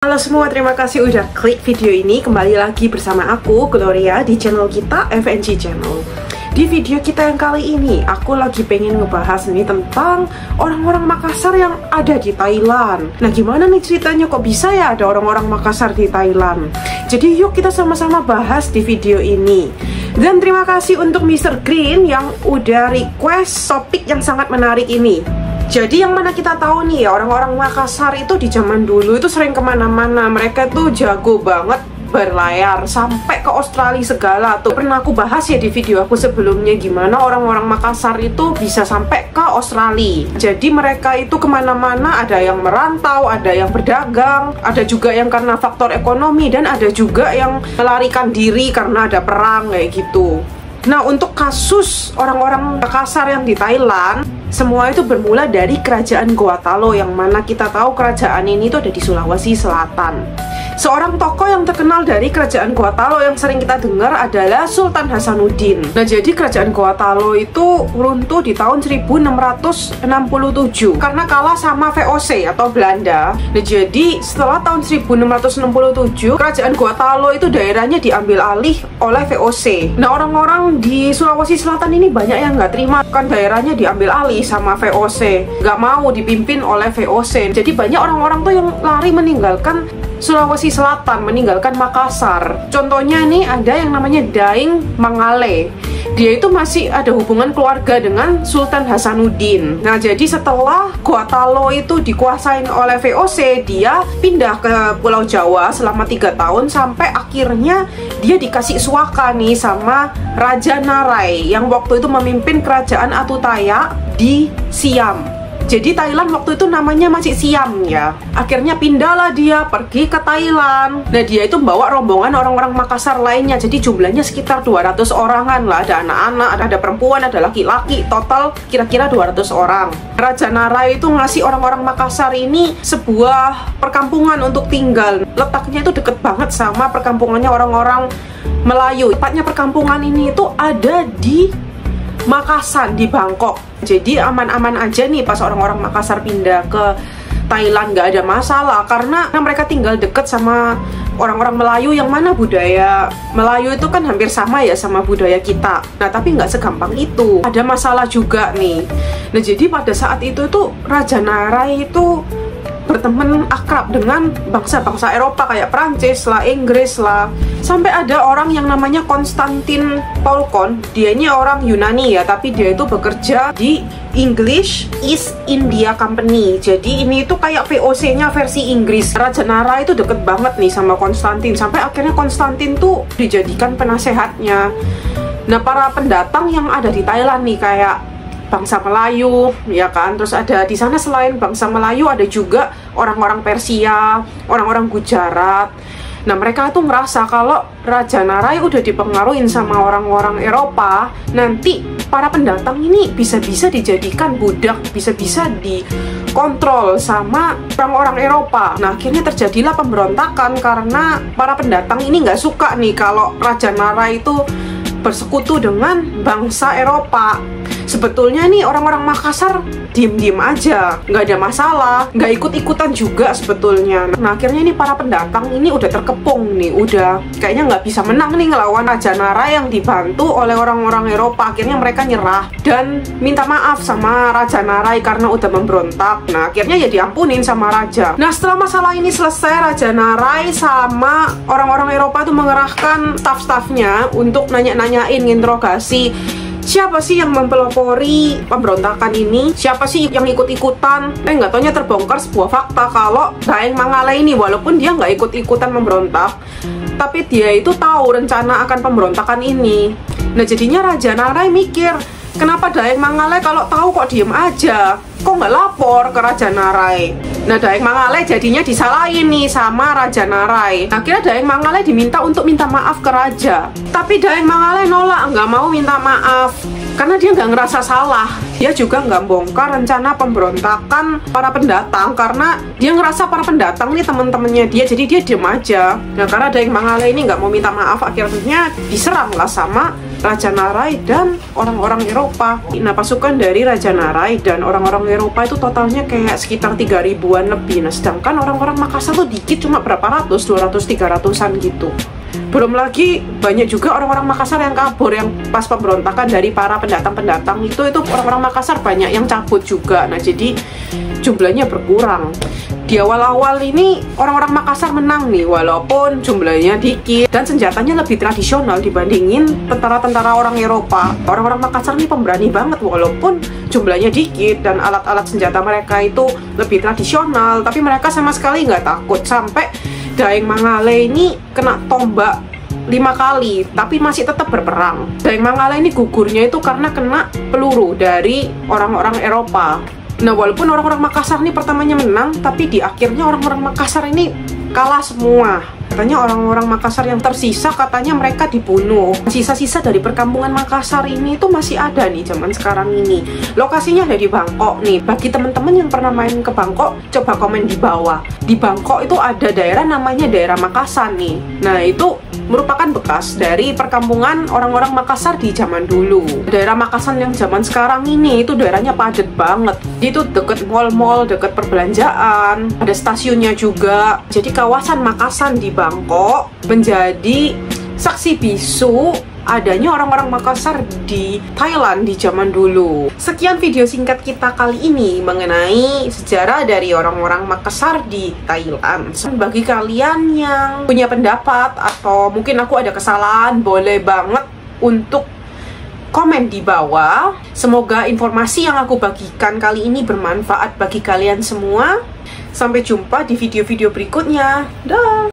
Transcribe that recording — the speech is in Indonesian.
Halo semua, terima kasih udah klik video ini. Kembali lagi bersama aku, Gloria, di channel kita, FNG Channel. Di video kita yang kali ini, aku lagi pengen ngebahas nih tentang orang-orang Makassar yang ada di Thailand. Nah, gimana nih ceritanya, kok bisa ya ada orang-orang Makassar di Thailand? Jadi yuk kita sama-sama bahas di video ini. Dan terima kasih untuk Mr. Green yang udah request topik yang sangat menarik ini. Jadi yang mana kita tahu nih ya, orang-orang Makassar itu di zaman dulu itu sering kemana-mana. Mereka tuh jago banget berlayar sampai ke Australia segala tuh. Pernah aku bahas ya di video aku sebelumnya gimana orang-orang Makassar itu bisa sampai ke Australia. Jadi mereka itu kemana-mana, ada yang merantau, ada yang berdagang, ada juga yang karena faktor ekonomi, dan ada juga yang melarikan diri karena ada perang kayak gitu. Nah, untuk kasus orang-orang Makassar yang di Thailand, semua itu bermula dari kerajaan Gorontalo, yang mana kita tahu kerajaan ini tuh ada di Sulawesi Selatan. Seorang tokoh yang terkenal dari kerajaan Gorontalo yang sering kita dengar adalah Sultan Hasanuddin. Nah, jadi kerajaan Gorontalo itu runtuh di tahun 1667 karena kalah sama VOC atau Belanda. Nah, jadi setelah tahun 1667, kerajaan Gorontalo itu daerahnya diambil alih oleh VOC. Nah, orang-orang di Sulawesi Selatan ini banyak yang nggak terima kan daerahnya diambil alih sama VOC, nggak mau dipimpin oleh VOC. Jadi banyak orang-orang tuh yang lari meninggalkan Sulawesi Selatan, meninggalkan Makassar. Contohnya nih ada yang namanya Daeng Mangale. Dia itu masih ada hubungan keluarga dengan Sultan Hasanuddin. Nah, jadi setelah Gorontalo itu dikuasain oleh VOC, dia pindah ke Pulau Jawa selama 3 tahun sampai akhirnya dia dikasih suaka nih sama Raja Narai yang waktu itu memimpin kerajaan Atutaya di Siam. Jadi Thailand waktu itu namanya masih Siam ya. Akhirnya pindahlah dia pergi ke Thailand. Nah, dia itu bawa rombongan orang-orang Makassar lainnya. Jadi jumlahnya sekitar 200 orangan lah. Ada anak-anak, ada perempuan, ada laki-laki. Total kira-kira 200 orang. Raja Narai itu ngasih orang-orang Makassar ini sebuah perkampungan untuk tinggal. Letaknya itu deket banget sama perkampungannya orang-orang Melayu. Tepatnya perkampungan ini itu ada di Makassar, di Bangkok. Jadi aman-aman aja nih pas orang-orang Makassar pindah ke Thailand, nggak ada masalah karena mereka tinggal deket sama orang-orang Melayu, yang mana budaya Melayu itu kan hampir sama ya sama budaya kita. Nah, tapi nggak segampang itu, ada masalah juga nih. Nah, jadi pada saat itu tuh Raja Narai itu berteman akrab dengan bangsa-bangsa Eropa kayak Prancis lah, Inggris lah. Sampai ada orang yang namanya Konstantin Paulkon. Dia ini orang Yunani ya, tapi dia itu bekerja di English East India Company. Jadi ini itu kayak VOC-nya versi Inggris. Raja Nara itu deket banget nih sama Konstantin. Sampai akhirnya Konstantin tuh dijadikan penasehatnya. Nah, para pendatang yang ada di Thailand nih kayak bangsa Melayu, ya kan. Terus ada di sana selain bangsa Melayu ada juga orang-orang Persia, orang-orang Gujarat. Nah, mereka tuh merasa kalau Raja Narai udah dipengaruhin sama orang-orang Eropa, nanti para pendatang ini bisa-bisa dijadikan budak, bisa-bisa dikontrol sama orang-orang Eropa. Nah, akhirnya terjadilah pemberontakan karena para pendatang ini nggak suka nih kalau Raja Narai itu bersekutu dengan bangsa Eropa. Sebetulnya nih orang-orang Makassar diem-diem aja, nggak ada masalah, nggak ikut-ikutan juga sebetulnya. Nah, akhirnya nih para pendatang ini udah terkepung nih, udah kayaknya nggak bisa menang nih ngelawan Raja Narai yang dibantu oleh orang-orang Eropa. Akhirnya mereka nyerah dan minta maaf sama Raja Narai karena udah memberontak. Nah, akhirnya ya diampunin sama Raja. Nah, setelah masalah ini selesai, Raja Narai sama orang-orang Eropa tuh mengerahkan staf-stafnya untuk nanya-nanyain, interogasi. Siapa sih yang mempelopori pemberontakan ini? Siapa sih yang ikut-ikutan? Nggak taunya terbongkar sebuah fakta kalau Daeng Mangale ini, walaupun dia nggak ikut-ikutan memberontak, tapi dia itu tahu rencana akan pemberontakan ini. Nah, jadinya Raja Narai mikir, kenapa Daeng Mangale kalau tahu kok diem aja? Kok nggak lapor ke Raja Narai? Nah, Daeng Mangale jadinya disalahin nih sama Raja Narai. Akhirnya Daeng Mangale diminta untuk minta maaf ke Raja. Tapi Daeng Mangale nolak, nggak mau minta maaf. Karena dia nggak ngerasa salah. Dia juga nggak bongkar rencana pemberontakan para pendatang. Karena dia ngerasa para pendatang nih teman-temannya dia, jadi dia diem aja. Nah, karena Daeng Mangale ini nggak mau minta maaf, akhirnya diserang lah sama Raja Narai dan orang-orang Eropa. Nah, pasukan dari Raja Narai dan orang-orang Eropa itu totalnya kayak sekitar 3.000-an lebih. Nah, sedangkan orang-orang Makassar tuh dikit, cuma berapa ratus, 200, 300-an gitu. Belum lagi banyak juga orang-orang Makassar yang kabur, yang pas pemberontakan dari para pendatang-pendatang itu orang-orang Makassar banyak yang cabut juga. Nah, jadi jumlahnya berkurang. Di awal-awal ini orang-orang Makassar menang nih, walaupun jumlahnya dikit dan senjatanya lebih tradisional dibandingin tentara-tentara orang Eropa. Orang-orang Makassar ini pemberani banget walaupun jumlahnya dikit dan alat-alat senjata mereka itu lebih tradisional, tapi mereka sama sekali nggak takut. Sampai Daeng Mangale ini kena tombak 5 kali, tapi masih tetap berperang. Daeng Mangale ini gugurnya itu karena kena peluru dari orang-orang Eropa. Nah, walaupun orang-orang Makassar ini pertamanya menang, tapi di akhirnya orang-orang Makassar ini kalah semua. Katanya orang-orang Makassar yang tersisa, katanya mereka dibunuh. Sisa-sisa dari perkampungan Makassar ini itu masih ada nih zaman sekarang ini. Lokasinya ada di Bangkok nih. Bagi teman-teman yang pernah main ke Bangkok, coba komen di bawah. Di Bangkok itu ada daerah namanya daerah Makassar nih. Nah, itu merupakan bekas dari perkampungan orang-orang Makassar di zaman dulu. Daerah Makassar yang zaman sekarang ini itu daerahnya padat banget. Itu deket mall-mall, deket perbelanjaan, ada stasiunnya juga. Jadi kawasan Makassar di Bangkok menjadi saksi bisu adanya orang-orang Makassar di Thailand di zaman dulu. Sekian video singkat kita kali ini mengenai sejarah dari orang-orang Makassar di Thailand. Bagi kalian yang punya pendapat atau mungkin aku ada kesalahan, boleh banget untuk komen di bawah. Semoga informasi yang aku bagikan kali ini bermanfaat bagi kalian semua. Sampai jumpa di video-video berikutnya. Dah.